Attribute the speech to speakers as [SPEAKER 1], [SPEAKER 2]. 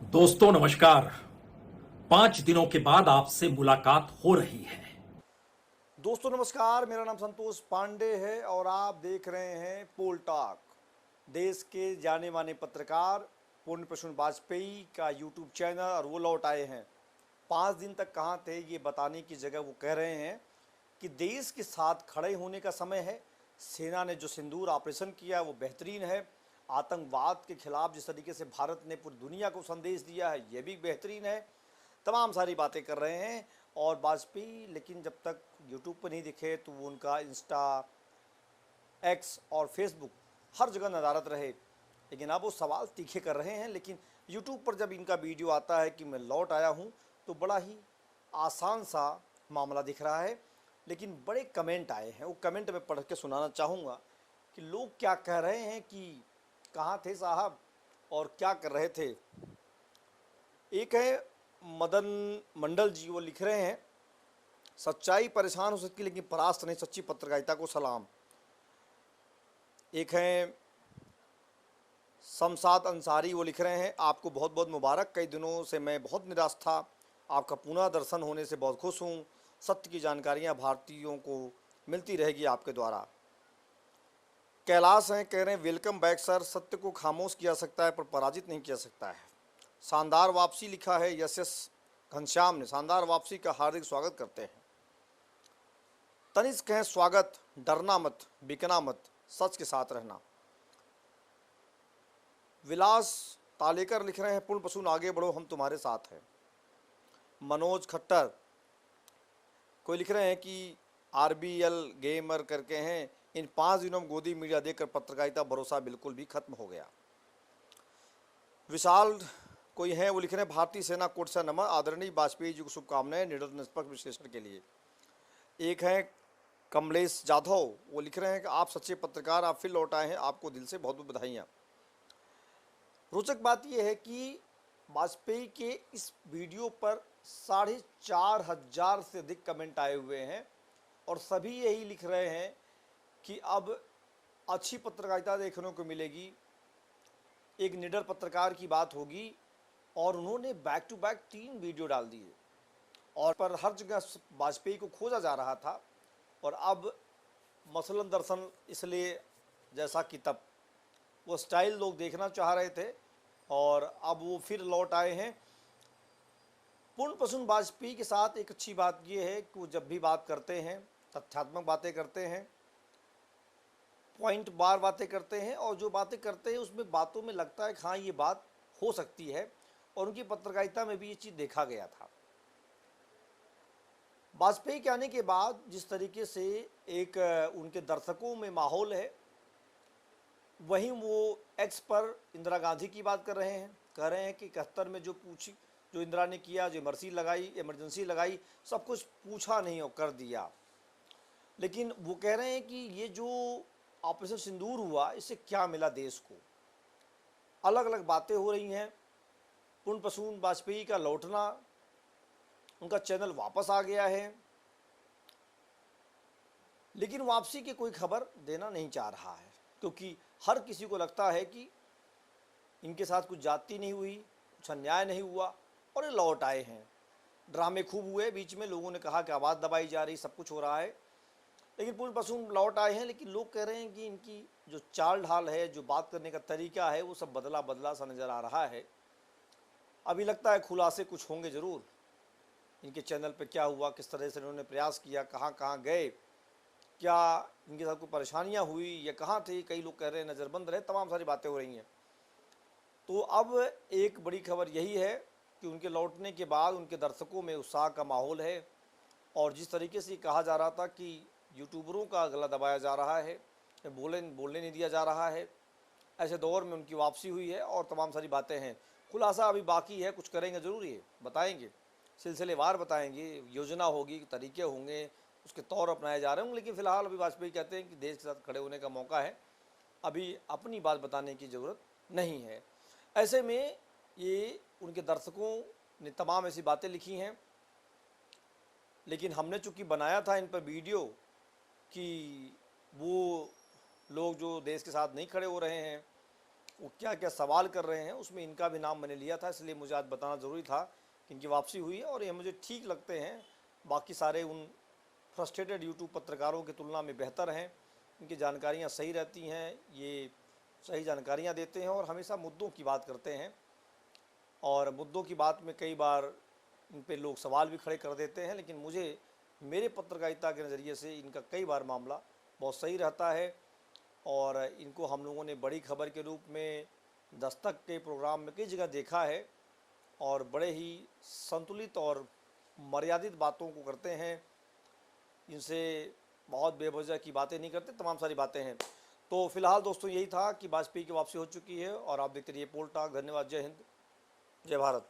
[SPEAKER 1] दोस्तों नमस्कार। 5 दिनों के बाद आपसे मुलाकात हो रही है।
[SPEAKER 2] दोस्तों नमस्कार, मेरा नाम संतोष पांडे है और आप देख रहे हैं पोल टॉक। देश के जाने माने पत्रकार पूर्ण प्रसून वाजपेयी का यूट्यूब चैनल, और वो लौट आए हैं। 5 दिन तक कहाँ थे ये बताने की जगह वो कह रहे हैं कि देश के साथ खड़े होने का समय है। सेना ने जो सिंदूर ऑपरेशन किया वो बेहतरीन है। आतंकवाद के खिलाफ जिस तरीके से भारत ने पूरी दुनिया को संदेश दिया है ये भी बेहतरीन है। तमाम सारी बातें कर रहे हैं। और वाजपेयी लेकिन जब तक यूट्यूब पर नहीं दिखे तो वो उनका इंस्टा, एक्स और फेसबुक हर जगह नदारत रहे। लेकिन अब वो सवाल तीखे कर रहे हैं। लेकिन यूट्यूब पर जब इनका वीडियो आता है कि मैं लौट आया हूँ तो बड़ा ही आसान सा मामला दिख रहा है। लेकिन बड़े कमेंट आए हैं, वो कमेंट मैं पढ़ के सुनाना चाहूँगा कि लोग क्या कह रहे हैं कि कहाँ थे साहब और क्या कर रहे थे। एक है मदन मंडल जी, वो लिख रहे हैं, सच्चाई परेशान हो सकती है लेकिन परास्त नहीं, सच्ची पत्रकारिता को सलाम। एक हैं शमशाद अंसारी, वो लिख रहे हैं, आपको बहुत बहुत मुबारक। कई दिनों से मैं बहुत निराश था, आपका पुनः दर्शन होने से बहुत खुश हूँ। सत्य की जानकारियाँ भारतीयों को मिलती रहेगी आपके द्वारा। कैलाश हैं, कह रहे हैं, वेलकम बैक सर। सत्य को खामोश किया सकता है पर पराजित नहीं किया सकता है। शानदार वापसी लिखा है यस यस घनश्याम ने। शानदार वापसी का हार्दिक स्वागत करते हैं। तनिष्क हैं, स्वागत, डरना मत, बिकना मत, सच के साथ रहना। विलास तालेकर लिख रहे हैं, पूर्ण प्रसून आगे बढ़ो, हम तुम्हारे साथ हैं। मनोज खट्टर कोई लिख रहे हैं कि आरबीएल गेमर करके हैं, इन 5 दिनों में गोदी मीडिया देखकर पत्रकारिता भरोसा बिल्कुल भी खत्म हो गया। विशाल कोई है, वो लिख रहे हैं, भारतीय सेना कोट से नमन, आदरणीय वाजपेयी जी को शुभकामनाएं निडर निष्पक्ष विश्लेषण के लिए। एक है कमलेश जाधव, वो लिख रहे हैं कि आप सच्चे पत्रकार, आप फिर लौट आए हैं, आपको दिल से बहुत बहुत बधाइयाँ। रोचक बात यह है कि वाजपेयी के इस वीडियो पर 4,500 से अधिक कमेंट आए हुए हैं और सभी यही लिख रहे हैं कि अब अच्छी पत्रकारिता देखने को मिलेगी, एक निडर पत्रकार की बात होगी। और उन्होंने बैक टू बैक 3 वीडियो डाल दिए और पर हर जगह वाजपेयी को खोजा जा रहा था। और अब मसलन दर्शन इसलिए जैसा कि तब वो स्टाइल लोग देखना चाह रहे थे और अब वो फिर लौट आए हैं। पूर्ण प्रसून वाजपेयी के साथ एक अच्छी बात ये है कि वो जब भी बात करते हैं तथ्यात्मक बातें करते हैं, पॉइंट बार बातें करते हैं, और जो बातें करते हैं उसमें बातों में लगता है कि हाँ ये बात हो सकती है। और उनकी पत्रकारिता में भी ये चीज़ देखा गया था। वाजपेयी के आने के बाद जिस तरीके से एक उनके दर्शकों में माहौल है, वहीं वो एक्स पर इंदिरा गांधी की बात कर रहे हैं। कह रहे हैं कि 71 में जो इंदिरा ने किया, जो इमरजेंसी लगाई, सब कुछ पूछा नहीं और कर दिया। लेकिन वो कह रहे हैं कि ये जो ऑपरेशन सिंदूर हुआ इससे क्या मिला देश को। अलग अलग बातें हो रही हैं। पूर्ण प्रसून वाजपेयी का लौटना, उनका चैनल वापस आ गया है, लेकिन वापसी की कोई खबर देना नहीं चाह रहा है क्योंकि हर किसी को लगता है कि इनके साथ कुछ जाति नहीं हुई, कुछ अन्याय नहीं हुआ और ये लौट आए हैं। ड्रामे खूब हुए, बीच में लोगों ने कहा कि आवाज़ दबाई जा रही, सब कुछ हो रहा है, लेकिन पूर्ण प्रसून लौट आए हैं। लेकिन लोग कह रहे हैं कि इनकी जो चाल ढाल है, जो बात करने का तरीका है, वो सब बदला बदला सा नज़र आ रहा है। अभी लगता है खुलासे कुछ होंगे ज़रूर। इनके चैनल पे क्या हुआ, किस तरह से इन्होंने प्रयास किया, कहाँ कहाँ गए, क्या इनके साथ कोई परेशानियाँ हुई या कहाँ थे, कई लोग कह रहे हैं नज़रबंद रहे, तमाम सारी बातें हो रही हैं। तो अब एक बड़ी खबर यही है कि उनके लौटने के बाद उनके दर्शकों में उत्साह का माहौल है। और जिस तरीके से कहा जा रहा था कि यूट्यूबरों का गला दबाया जा रहा है, बोलने नहीं दिया जा रहा है, ऐसे दौर में उनकी वापसी हुई है और तमाम सारी बातें हैं। खुलासा अभी बाकी है, कुछ करेंगे ज़रूर, ये बताएंगे, सिलसिलेवार बताएंगे, योजना होगी, तरीके होंगे, उसके तौर अपनाए जा रहे होंगे। लेकिन फ़िलहाल अभी वाजपेयी कहते हैं कि देश के साथ खड़े होने का मौका है, अभी अपनी बात बताने की ज़रूरत नहीं है। ऐसे में ये उनके दर्शकों ने तमाम ऐसी बातें लिखी हैं, लेकिन हमने चूँकि बनाया था इन पर वीडियो कि वो लोग जो देश के साथ नहीं खड़े हो रहे हैं वो क्या क्या सवाल कर रहे हैं, उसमें इनका भी नाम मैंने लिया था, इसलिए मुझे आज बताना ज़रूरी था कि इनकी वापसी हुई है और ये मुझे ठीक लगते हैं। बाकी सारे उन फ्रस्ट्रेटेड यूट्यूब पत्रकारों की तुलना में बेहतर हैं, इनकी जानकारियाँ सही रहती हैं, ये सही जानकारियाँ देते हैं और हमेशा मुद्दों की बात करते हैं। और मुद्दों की बात में कई बार इन पे लोग सवाल भी खड़े कर देते हैं, लेकिन मुझे मेरे पत्रकारिता के नज़रिए से इनका कई बार मामला बहुत सही रहता है। और इनको हम लोगों ने बड़ी खबर के रूप में दस्तक के प्रोग्राम में कई जगह देखा है और बड़े ही संतुलित और मर्यादित बातों को करते हैं। इनसे बहुत बेवजह की बातें नहीं करते, तमाम सारी बातें हैं। तो फिलहाल दोस्तों यही था कि वाजपेयी की वापसी हो चुकी है और आप देखते रहिए पोल टॉक। धन्यवाद। जय हिंद, जय भारत।